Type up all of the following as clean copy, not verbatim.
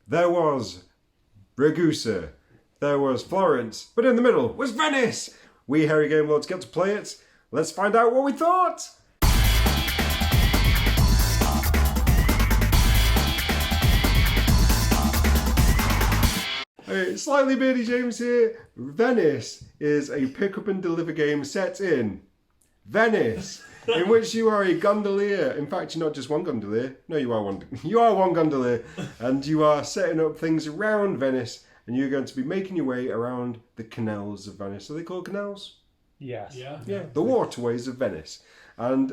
there was Ragusa, there was Florence, but in the middle was Venice. We Hairy Game Lords get to play it. Let's find out what we thought. Okay, slightly beardy James here. Venice is a pick up and deliver game set in Venice, in which you are a gondolier. In fact, you're not just one gondolier. No, you are one. You are one gondolier, and you are setting up things around Venice, and you're going to be making your way around the canals of Venice. Are they called canals? Yes. Yeah, the waterways of Venice. And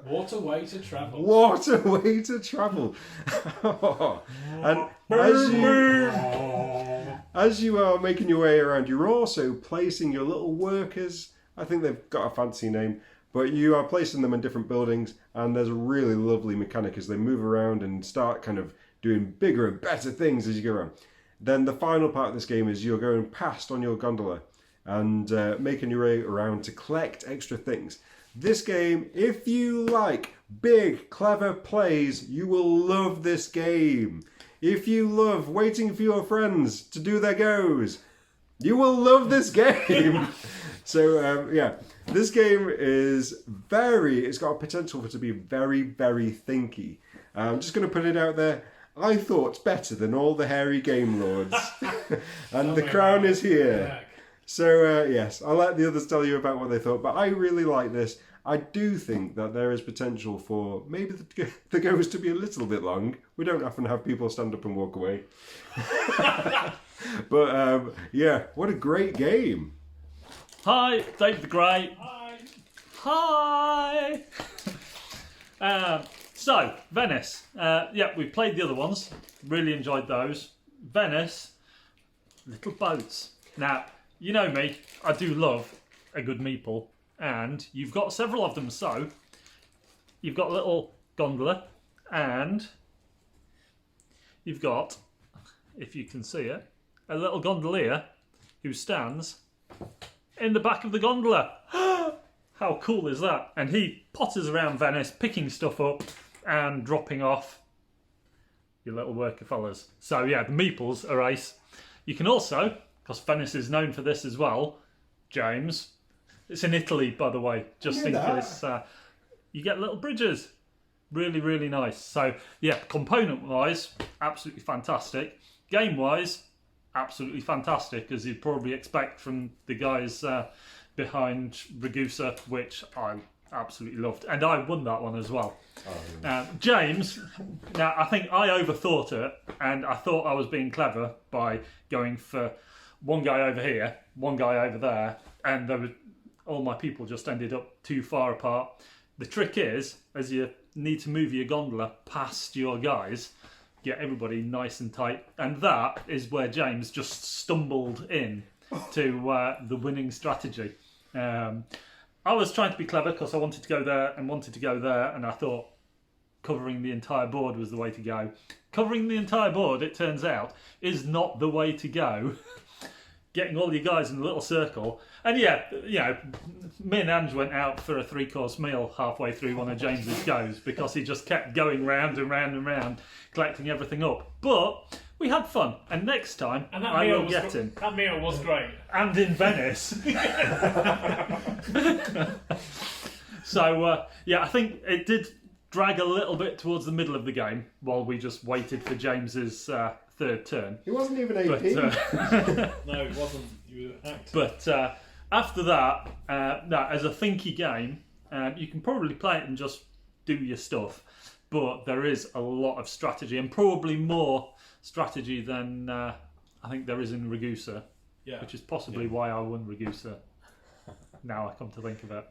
waterway to travel. Waterway to travel. And as you are making your way around, you're also placing your little workers. I think they've got a fancy name, but you are placing them in different buildings, and there's a really lovely mechanic as they move around and start kind of doing bigger and better things as you go around. Then the final part of this game is you're going past on your gondola and making your way around to collect extra things. This game, if you like big, clever plays, you will love this game. If you love waiting for your friends to do their goes, you will love this game. So, yeah, this game is it's got a potential for it to be very, very thinky. I'm just going to put it out there. I thought better than all the Hairy Game Lords. And the crown is here. So, yes, I'll let the others tell you about what they thought, but I really like this. I do think that there is potential for maybe the goes to be a little bit long. We don't often have people stand up and walk away. But, yeah, what a great game. Hi, Dave the Great. Hi. Hi. So, Venice. Yeah, we played the other ones. Really enjoyed those. Venice, little boats. Now, you know me, I do love a good meeple, and you've got several of them. So, you've got a little gondola, and you've got, if you can see it, a little gondolier who stands in the back of the gondola. How cool is that? And he potters around Venice, picking stuff up and dropping off your little worker fellas. So yeah, the meeples are ace. You can also, because Venice is known for this as well, James, it's in Italy, by the way, just in case, you get little bridges. Really, really nice. So yeah, component-wise, absolutely fantastic. Game-wise, absolutely fantastic, as you'd probably expect from the guys behind Ragusa, which I absolutely loved. And I won that one as well. James, now I think I overthought it, and I thought I was being clever by going for one guy over here, one guy over there, and all my people just ended up too far apart. The trick is, as you need to move your gondola past your guys, get everybody nice and tight, and that is where James just stumbled in to the winning strategy. I was trying to be clever because I wanted to go there and wanted to go there, and I thought covering the entire board was the way to go. Covering the entire board, it turns out, is not the way to go. Getting all your guys in a little circle. And yeah, you know, me and Ange went out for a 3-course meal halfway through one of James's goes because he just kept going round and round and round, collecting everything up. But we had fun, and next time I will get him. That meal was great. And in Venice. So, yeah, I think it did drag a little bit towards the middle of the game while we just waited for James's third turn. He wasn't even AP. No, it wasn't. You were acting. But after that, no, as a thinky game, you can probably play it and just do your stuff. But there is a lot of strategy, and probably more strategy than I think there is in Ragusa, which is possibly why I won Ragusa. Now I come to think of it.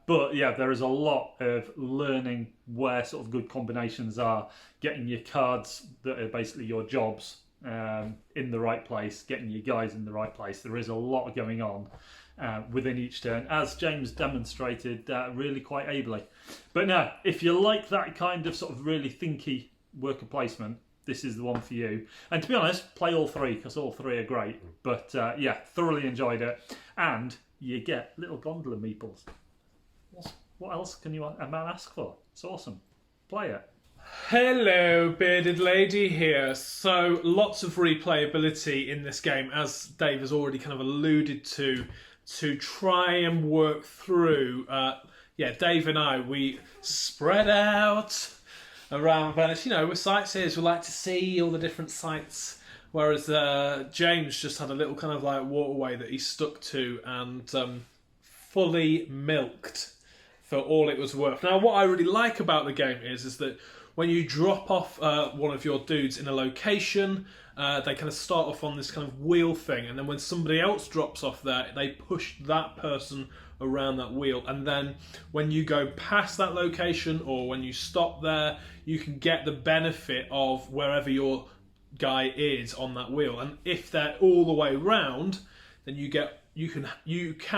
But yeah, there is a lot of learning where sort of good combinations are, getting your cards that are basically your jobs in the right place, getting your guys in the right place. There is a lot going on within each turn, as James demonstrated really quite ably. But no, if you like that kind of sort of really thinky worker placement, this is the one for you. And to be honest, play all three, because all three are great. But yeah, thoroughly enjoyed it. And you get little gondola meeples. What else can you a man ask for? It's awesome. Play it. Hello, bearded lady here. So, lots of replayability in this game, as Dave has already kind of alluded to try and work through. Dave and I, we spread out around Venice. You know, we're sightseers, we like to see all the different sights. Whereas James just had a little kind of like waterway that he stuck to and fully milked for all it was worth. Now, what I really like about the game is that when you drop off one of your dudes in a location, they kind of start off on this kind of wheel thing, and then when somebody else drops off there, they push that person around that wheel, and then when you go past that location or when you stop there, you can get the benefit of wherever your guy is on that wheel. And if they're all the way round, then you can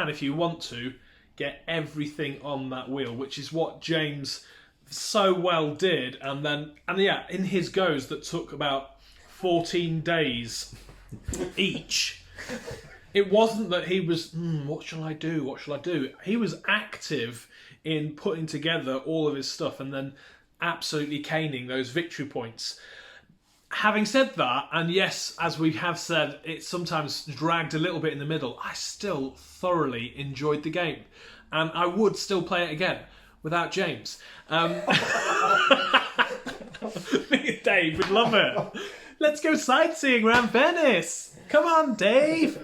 if you want to get everything on that wheel, which is what James so well did. And in his goes that took about 14 days each, it wasn't that he was what shall I do, he was active in putting together all of his stuff and then absolutely caning those victory points. Having said that, and yes, as we have said, it sometimes dragged a little bit in the middle, I still thoroughly enjoyed the game. And I would still play it again without James. Dave would love it. Let's go sightseeing around Venice. Come on, Dave.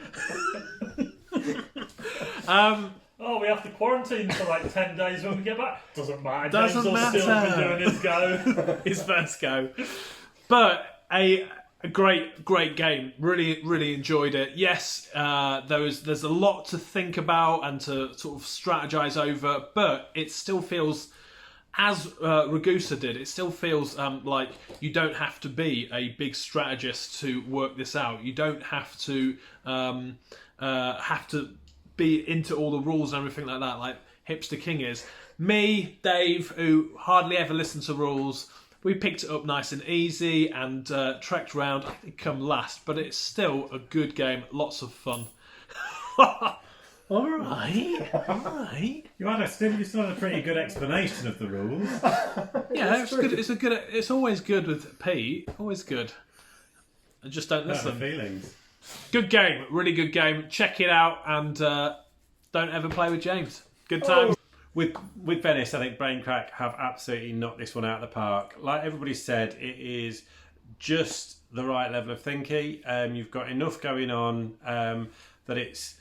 Oh, we have to quarantine for like 10 days when we get back. Doesn't matter. Doesn't James will matter. still be doing his go. His first go. But a great game. Really enjoyed it. Yes, there's a lot to think about and to sort of strategize over, but it still feels, as Ragusa did, it still feels like you don't have to be a big strategist to work this out. You don't have to be into all the rules and everything like that, like Hipster King is. Me, Dave, who hardly ever listens to rules, we picked it up nice and easy and trekked around. I think come last, but it's still a good game. Lots of fun. All right. You still had a pretty good explanation of the rules. Yeah, it's good. It's always good with Pete. Always good. I just don't listen. Feelings. Good game. Really good game. Check it out and don't ever play with James. Good times. With Venice, I think Braincrack have absolutely knocked this one out of the park. Like everybody said, it is just the right level of thinking. You've got enough going on that it's,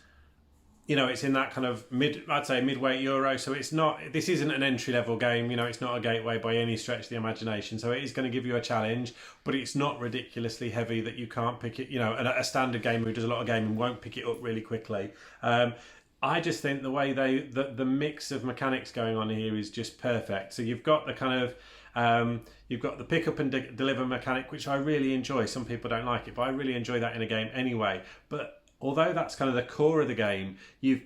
it's in that kind of midweight Euro. So this isn't an entry level game. It's not a gateway by any stretch of the imagination. So it is going to give you a challenge, but it's not ridiculously heavy that you can't pick it. A standard gamer who does a lot of gaming won't pick it up really quickly. I just think the way the mix of mechanics going on here is just perfect. So you've got the kind of you've got the pick up and deliver mechanic, which I really enjoy. Some people don't like it, but I really enjoy that in a game anyway. But although that's kind of the core of the game, you've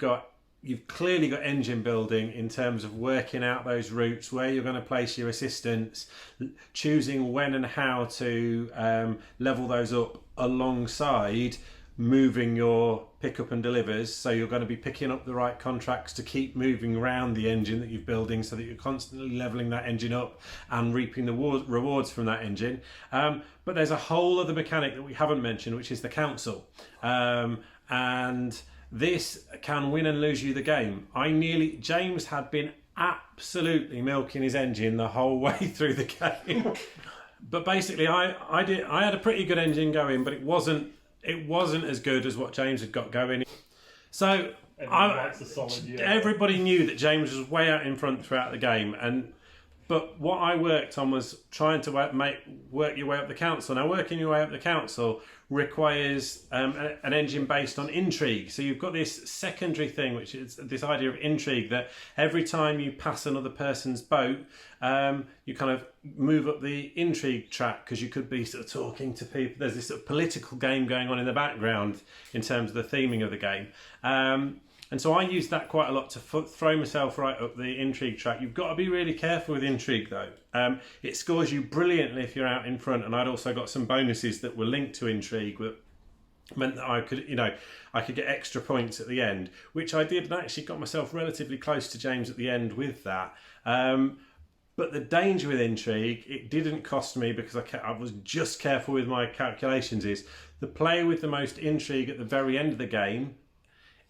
clearly got engine building in terms of working out those routes, where you're going to place your assistants, choosing when and how to level those up alongside moving your pick up and delivers. So you're going to be picking up the right contracts to keep moving around the engine that you're building, so that you're constantly leveling that engine up and reaping the rewards from that engine. But there's a whole other mechanic that we haven't mentioned, which is the council. And this can win and lose you the game. James had been absolutely milking his engine the whole way through the game. But basically I had a pretty good engine going, but it wasn't as good as what James had got going. So everybody knew that James was way out in front throughout the game, but what I worked on was trying to work your way up the council. Now, working your way up the council requires an engine based on intrigue. So you've got this secondary thing, which is this idea of intrigue, that every time you pass another person's boat, you kind of move up the intrigue track, because you could be sort of talking to people. There's this sort of political game going on in the background in terms of the theming of the game. And so I used that quite a lot to throw myself right up the intrigue track. You've got to be really careful with intrigue, though. It scores you brilliantly if you're out in front, and I'd also got some bonuses that were linked to intrigue that meant that I could get extra points at the end, which I did, and actually got myself relatively close to James at the end with that. But the danger with intrigue, it didn't cost me because I was just careful with my calculations, is the player with the most intrigue at the very end of the game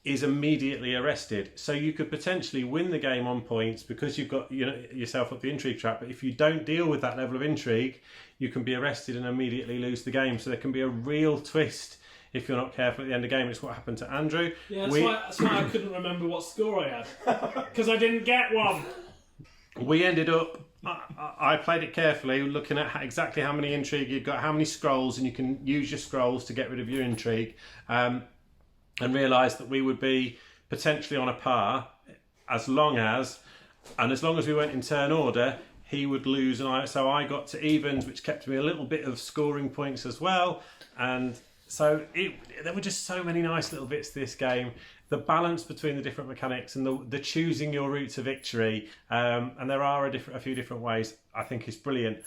is immediately arrested. So you could potentially win the game on points because you've got yourself up the intrigue trap. But if you don't deal with that level of intrigue, you can be arrested and immediately lose the game. So there can be a real twist if you're not careful at the end of the game. It's what happened to Andrew. Yeah, that's why I couldn't remember what score I had. Because I didn't get one. We ended up, I played it carefully, looking at exactly how many intrigue you've got, how many scrolls, and you can use your scrolls to get rid of your intrigue, and realised that we would be potentially on a par as long as we went in turn order, he would lose, and so I got to evens, which kept me a little bit of scoring points as well. And so there were just so many nice little bits to this game. The balance between the different mechanics and the choosing your route to victory, and there are a few different ways, I think is brilliant.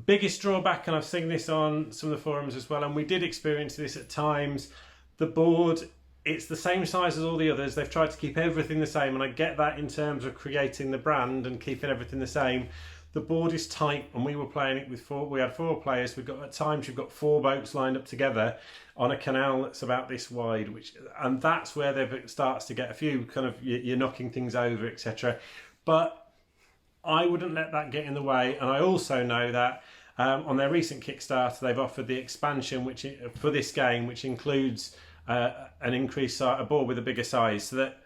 Biggest drawback, and I've seen this on some of the forums as well, and we did experience this at times, the board, it's the same size as all the others. They've tried to keep everything the same, and I get that in terms of creating the brand and keeping everything the same. The board is tight, and we were playing it with we had 4 players. At times you've got 4 boats lined up together on a canal that's about this wide, and that's where it starts to get a few kind of, you're knocking things over, etc. But I wouldn't let that get in the way. And I also know that on their recent Kickstarter, they've offered the expansion for this game, which includes an increased a board with a bigger size, so that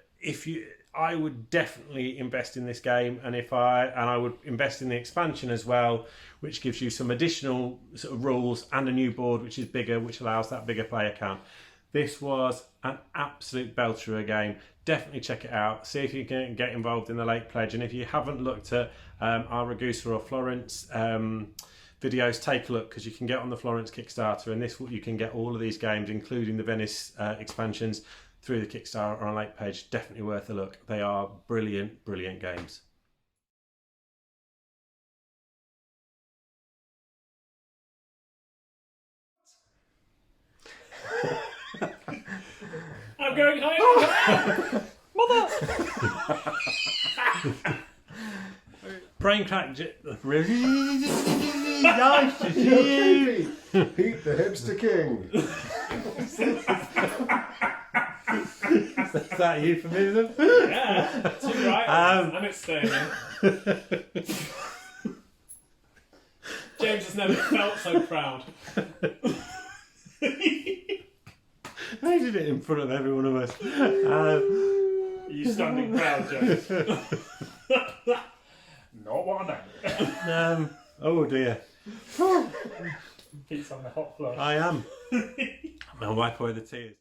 I would definitely invest in this game, and I would invest in the expansion as well, which gives you some additional sort of rules and a new board which is bigger, which allows that bigger player count. This was an absolute belter of a game. Definitely check it out. See if you can get involved in the Lake Pledge, and if you haven't looked at our Ragusa or Florence videos, take a look, because you can get on the Florence Kickstarter, and you can get all of these games, including the Venice expansions, through the Kickstarter on Lake Pledge. Definitely worth a look. They are brilliant, brilliant games. I'm going home. Mother! Brain crack. Nice to see you, Pete the Hipster King. Is that a euphemism? Yeah, 2 right, and it's staying in. James has never felt so proud. I did it in front of every one of us. Are you standing proud, James? Not what I know. Oh dear. Pete's on the hot flush. I am. I'll wipe away the tears.